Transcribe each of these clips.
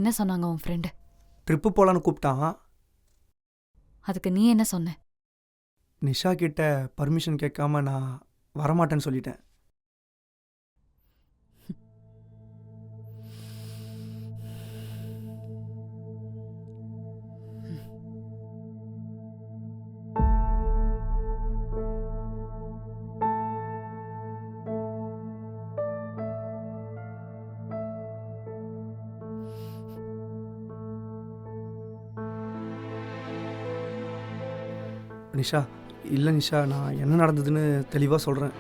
என்ன சொன்னாங்க உன் ஃப்ரெண்டு? ட்ரிப்பு போகலான்னு கூப்பிட்டான். அதுக்கு நீ என்ன சொன்ன? நிஷா கிட்ட பர்மிஷன் கேட்காம நான் வரமாட்டேன்னு சொல்லிட்டேன். நிஷா, இல்லை நிஷா, நான் என்ன நடந்ததுன்னு தெளிவாக சொல்கிறேன்.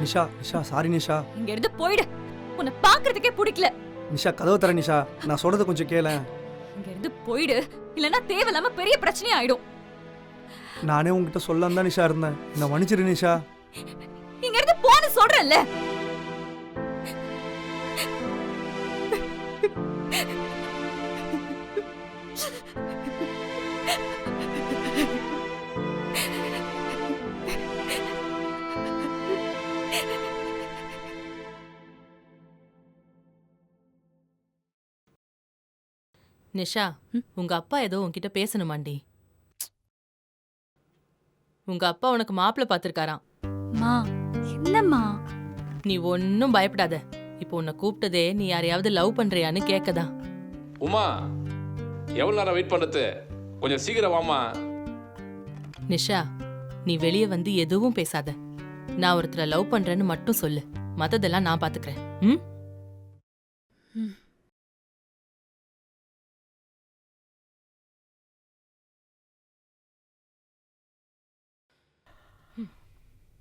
நிஷா நிஷா சாரி நிஷா. இங்க இருந்து போயிடு. உன்னை பார்க்கிறதுக்கே பிடிக்கல. நிஷா கதவை தர நிஷா, நான் சொல்கிறத கொஞ்சம் கேள. இங்க இருந்து போயிடு, இல்லைன்னா தேவையில்லாம பெரிய பிரச்சனை ஆயிடும். நானே உங்ககிட்ட சொல்லாம தான் நிஷா இருந்தேன். நான் மன்னிச்சிரு நிஷா. இங்க இருந்து போன்னு சொல்றேன்ல. நிஷா, உங்க அப்பா ஏதோ உன்கிட்ட பேசணுமாண்டி. உங்க அப்பா உனக்கு மாப்பிள்ளை பார்த்திருக்காராம். மா, என்னம்மா? நீ ஒன்னும் பயப்படாத. இப்போ உன்னை கூப்பிட்டதே நீ யாரையாவது லவ் பண்றியான்னு கேட்கதான். உமா, எவ்வளவு நேரம் வெயிட் பண்றது? கொஞ்சம் சீக்கிரம் வாமா. நிஷா, நீ வெளியே வந்து எதுவும் பேசாத. நான் ஒருத்தரை லவ் பண்றேன்னு மட்டும் சொல்லு. மத்ததெல்லாம் நான் பாத்துக்கிறேன். ம்?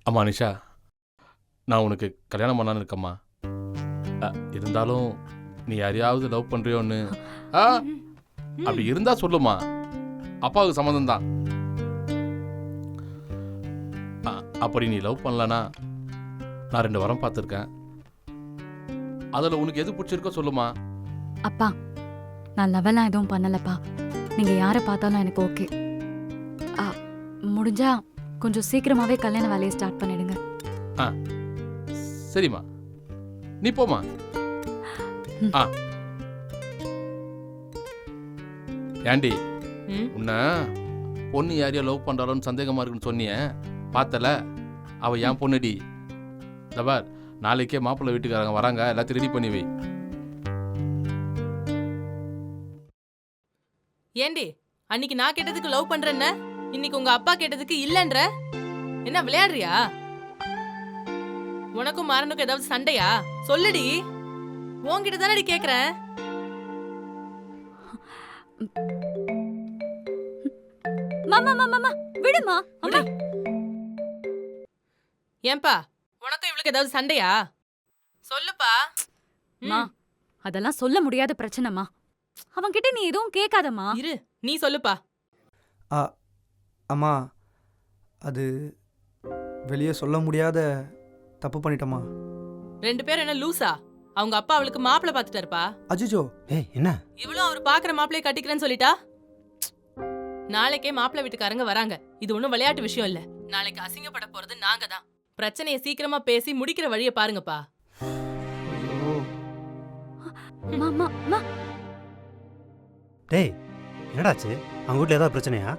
அம்மா நிஷா, நான் உனக்கு கல்யாணம் பண்ணான்னு இருக்கம்மா. இருந்தாலும் நீ யாரையாவது லவ் பண்றியோன்னு அப்படி இருந்தா சொல்லுமா. அப்பாவுக்கு சம்மந்தம் தான். அப்படி நீ லவ் பண்ணலனா நான் 2 வாரம் பார்த்துருக்கேன். அதில் உனக்கு எது பிடிச்சிருக்கோ சொல்லுமா. அப்பா, நான் லவெல்லாம் எதுவும் பண்ணலப்பா. நீங்க யாரை பார்த்தாலும் எனக்கு ஓகே. முடிஞ்சா கொஞ்சம் சீக்கிரமாவே கல்யாண வேலையை ஸ்டார்ட் பண்ணிடுங்க. சரிம்மா, நீ போமா. ஏண்டி, உன்ன பொண்ணு யாரையோ லவ் பண்றாளோன்னு சந்தேகமா இருக்குன்னு சொன்னிய, பார்த்தல? அவ ஏன் பொண்ணுடி. தபார், நாளைக்கே மாப்பிள்ளை வீட்டுக்காரங்க வராங்க, எல்லாத்தையும் ரெடி பண்ணி வை. ஏண்டி, அன்னைக்கு நான் கேட்டதுக்கு லவ் பண்றேன்ன, இன்னைக்கு உங்க அப்பா கேட்டதுக்கு இல்லன்ற. என்ன விளையாடுறியா? உனக்கும் மாறனுக்கும் ஏதாவது சண்டையா? சொல்லுடி. உன்கிட்ட தானடி கேக்குறேன். மாமா மாமா விடுமா. அம்மா, ஏன்பா, உனக்கும் இவளுக்கு ஏதாவது சண்டையா? சொல்லுப்பா. மா, அதெல்லாம் சொல்ல முடியாத பிரச்சனைமா. அவன்கிட்ட நீ எதுவும் கேட்காதம்மா. இரு, நீ சொல்லுப்பா. அம்மா, அது வெளியே சொல்ல முடியாத தப்பு பண்ணிட்டம்மா. 2 பேரும் என்ன லூசா? அவங்க அப்பா அவளுக்கு மாப்பிள்ளை பார்த்துட்டாருப்பா. அஜிஜோ, என்ன இவளும் அவர் பாக்குற மாப்பிள்ளையை கட்டிக்கிறேன்னு சொல்லிட்டா. நாளைக்கே மாப்பிள்ளை வீட்டுக்காரங்க வராங்க. இது ஒண்ணும் விளையாட்டு விஷயம் இல்ல. நாளைக்கு அசிங்கப்பட போறது நாங்க தான். பிரச்சனையை சீக்கிரமா பேசி முடிக்கிற வழியை பாருங்கப்பா. டேய், என்னடாச்சு? அவங்க வீட்டில் ஏதாவது பிரச்சனையா?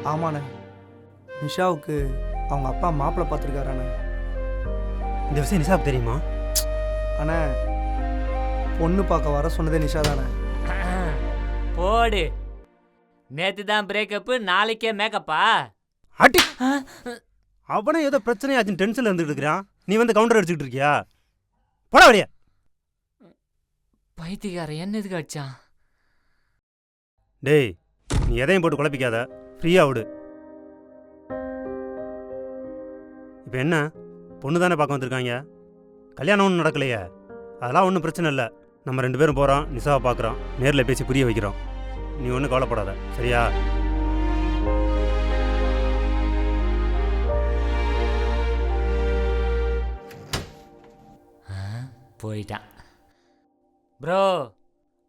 ஆமாண்ணே, நிஷாவுக்கு அவங்க அப்பா மாப்பிள்ளை பார்த்துருக்காராண்ணே. இந்த விஷயம் நிஷாவுக்கு தெரியுமா? அண்ணே, பொண்ணு பார்க்க வர சொன்னதே நிஷா தானே. போடு, நேத்து தான் பிரேக்கப்பு, நாளைக்கே மேக்கப்பா? அடி, அவனே ஏதோ பிரச்சனையாச்சுன்னு டென்ஷன்ல இருந்துட்டு இருக்கிறான். நீ வந்து கவுண்டர் அடிச்சுக்கிட்டு இருக்கியா? போடா வெளியே. பைத்தியக்காரன் என்ன எதுக்கு அடிச்சான்? டேய், நீ எதையும் போட்டு குழப்பிக்காத, ஃப்ரீயா விடு. இப்போ என்ன, பொண்ணு தானே பார்க்க வந்திருக்காங்க. கல்யாணம் ஒன்றும் நடக்கலையே. அதெல்லாம் ஒன்றும் பிரச்சனை இல்லை. நம்ம 2 பேரும் போகிறோம், நிஷாவை பார்க்குறோம், நேரில் பேசி புரிய வைக்கிறோம். நீ ஒன்றும் கவலைப்படாத, சரியா? போயிட்டான். ப்ரோ,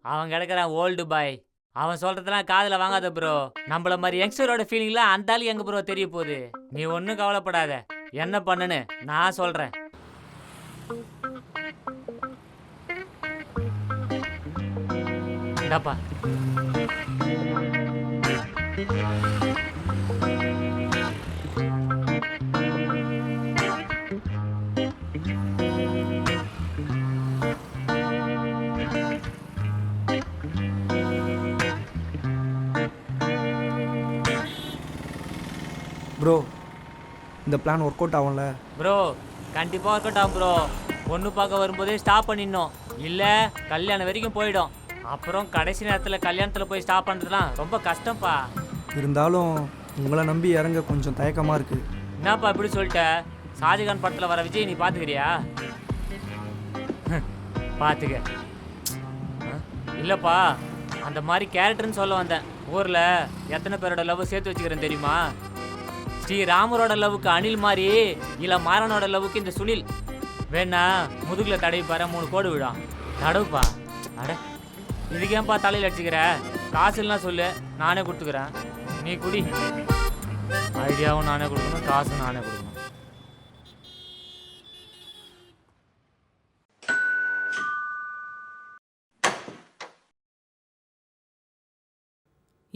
அவன் கிடக்குறான் ஓல்டு பாய். அவன் சொல்றதெல்லாம் காதுல வாங்காத ப்ரோ. நம்மள மாதிரி யங்ஸ்டரோட ஃபீலிங்லாம் அந்த ஆளு எங்க ப்ரோ தெரிய போகுது. நீ ஒன்றும் கவலைப்படாத. என்ன பண்ணுன்னு நான் சொல்றேன். இந்தாப்பா. ப்ரோ இந்த பிளான் ஒர்க் அவுட் ஆகும்ல? ப்ரோ கண்டிப்பா இருக்கட்டும் ப்ரோ. பொண்ணு பார்க்க வரும்போதே ஸ்டாப் பண்ணிடணும், இல்ல கல்யாணம் வரைக்கும் போயிடும். அப்புறம் கடைசி நேரத்தில் கல்யாணத்தில் போய் ஸ்டாப் பண்ணுறதுலாம் ரொம்ப கஷ்டம்ப்பா. இருந்தாலும் உங்களை நம்பி இறங்க கொஞ்சம் தயக்கமாக இருக்குது. என்னப்பா இப்படி சொல்லிட்ட? ஷாஜகான் படத்தில் வர விஜய் நீ பார்த்துக்கிறியா? பார்த்துக்க. இல்லைப்பா, அந்த மாதிரி கேரக்டர்னு சொல்ல வந்தேன். ஊரில் எத்தனை பேரோட லவ் சேர்த்து வச்சுக்கிறேன் தெரியுமா? ஸ்ரீராமரோட லவ்வுக்கு அனில் மாதிரி, இல்லை மாறனோட லவ்வுக்கு இந்த சுனில். வேணா முதுகில் தடவி பாரு, 3 கோடு விடும். தடவுப்பா. அட இதுக்கு ஏன்பா தலையில் அடிச்சுக்கிற? காசு இல்லைனா சொல்லு, நானே கொடுத்துக்கிறேன். நீ குடி. ஐடியாவும் நானே கொடுக்கணும், காசும் நானே கொடுக்கணும்.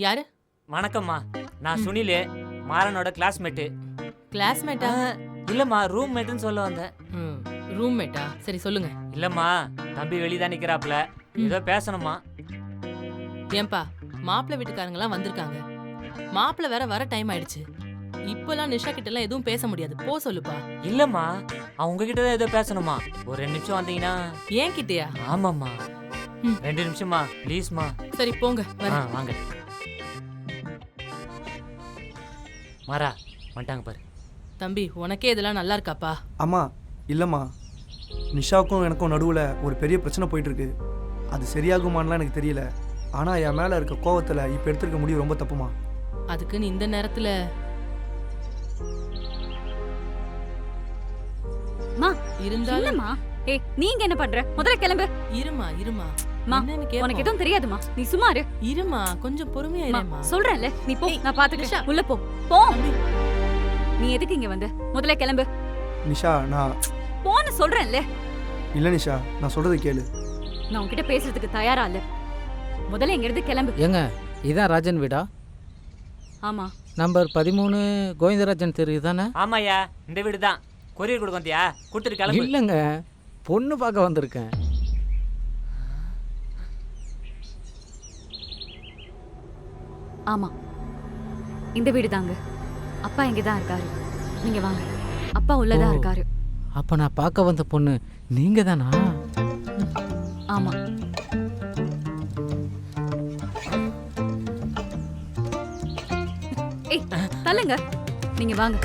யாரு? வணக்கம்மா, நான் சுனில், மாறனோட கிளாஸ்மேட்டு. கிளாஸ்மேட்டா? இல்லைம்மா, ரூம்மேட்டுன்னு சொல்ல வந்தேன். ரூம்மேட்டா? சரி சொல்லுங்க. இல்லைம்மா, தம்பி வெளியே நிற்கிறாப்புல, ஏதோ பேசணுமா. ஏன்பா, மாப்பிள்ளை வீட்டுக்காரங்களாம் வந்திருக்காங்க. மாப்பிள்ளை வேற வர டைம் ஆயிடுச்சு. இப்பெல்லாம் நிஷா கிட்ட எல்லாம் எதுவும் பேச முடியாது, போ சொல்லுப்பா. இல்லைம்மா, அவங்க கிட்ட தான் ஏதோ பேசணுமா. ஒரு 2 நிமிஷம் வந்தீங்கன்னா. ஏன் கிட்டயா? ஆமாம்மா, 2 நிமிஷமா ப்ளீஸ்மா. சரி போங்க, வரேன். வாங்க. மாறா வந்துட்டாங்க பாரு. தம்பி, உனக்கே இதெல்லாம் நல்லா இருக்காப்பா? ஆமாம், இல்லைம்மா, நிஷாவுக்கும் எனக்கும் நடுவில் ஒரு பெரிய பிரச்சனை போயிட்டுருக்கு. அது சரியாகுமான்லாம் எனக்கு தெரியல. ஆனால் என் மேலே இருக்க கோவத்தில் இப்போ எடுத்துருக்க முடிவு ரொம்ப தப்புமா. அதுக்குன்னு இந்த நேரத்தில் இருந்தாலும் இல்லம்மா. ஏய், நீங்க என்ன பண்ற? முதல்ல கிளம்பு. இருமா இருமா, மா, என்னன்னு கேப்போம். உனக்கு எதுவும் தெரியாதுமா, நீ சும்மா இரு. இருமா, கொஞ்சம் பொறுமையா மா, இருமா. சொல்றேன்ல, நீ போ, ஏய், நான் பாத்துக்கிறேன். நிஷா. உள்ள போ. போ. தம்பி, நீ எதுக்கு இங்க வந்த? முதல்ல கிளம்பு. நிஷா, நான் போன்னு சொல்றேன்ல. இல்லை நிஷா, நான் சொல்கிறது கேளு. நான் உன்கிட்ட பேசுறதுக்கு தயாரா இல்ல. முதல்ல இங்க இருந்து கிளம்பு. ஏங்க, இதான் ராஜன் வீடா? ஆமா. நம்பர் 13 கோவிந்தராஜன் தெரு தானே? ஆமாய்யா, இந்த வீடு தான். கொரியர் கொடுக்க வந்தியா? கொடுத்துட்டு கிளம்பு. இல்லைங்க, பொண்ணு பார்க்க வந்திருக்கேன். ஆமா, இந்த வீடு தாங்க. அப்பா இங்க தான் இருக்காரு. நீங்க வாங்க, அப்பா உள்ளதா ஓ. இருக்காரு. அப்போ நான் பார்க்க வந்த பொண்ணு நீங்க தானா? ஆமா. ஏய், தள்ளுங்க. நீங்க வாங்க.